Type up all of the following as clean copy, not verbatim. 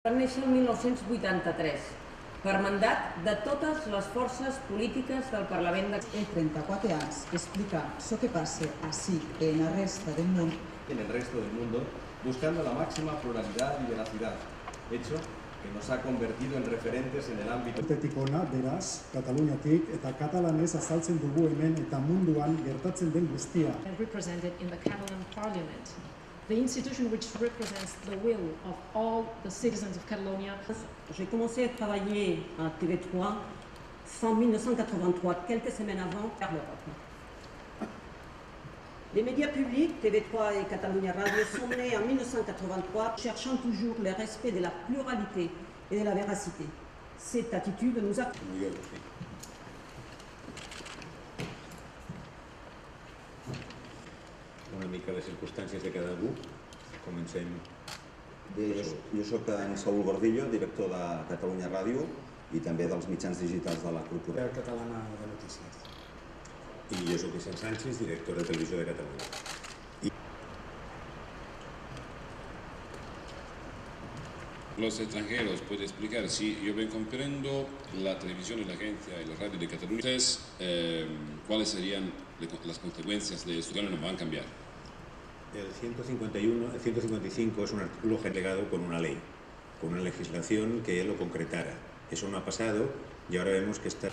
Va néixer el 1983, per mandat de totes les forces polítiques del Parlament de... En 34 anys explica lo que passa así en la resta del mundo. En el resto del mundo, buscando la máxima pluralidad y veracidad, hecho que nos ha convertido en referentes en el ámbito... Tetikona, beraz, Kataluniatik eta katalanez azaltzen dugu hemen eta munduan gertatzen den guztia. Represented in the Catalan Parliament, the institution which represents the will of all the citizens of Catalonia. J'ai commencé à travailler à TV3 en 1983, quelques semaines avant, vers l'Europe. Les médias publics, TV3 et Catalunya Radio, sont nés en 1983, cherchant toujours le respect de la pluralité et de la véracité. Cette attitude nous a... Una mica les circumstàncies de cada algú. Comencem. Bé, jo soc en Saúl Gordillo, director de Catalunya Ràdio i també dels mitjans digitals de la Corporació Catalana de Notícies. I jo soc Vicent Sánchez, director de Televisió de Catalunya. Los extranjeros, puede explicar, si yo bien comprendo, la televisión y la agencia y la radio de Cataluña, entonces, ¿cuáles serían las consecuencias de esto? ¿No van a cambiar? El 155 es un artículo generado con una ley, con una legislación que lo concretara. Eso no ha pasado y ahora vemos que está...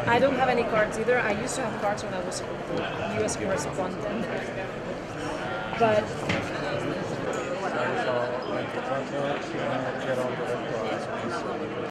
I don't have any cards either. I used to have cards when I was a US correspondent. But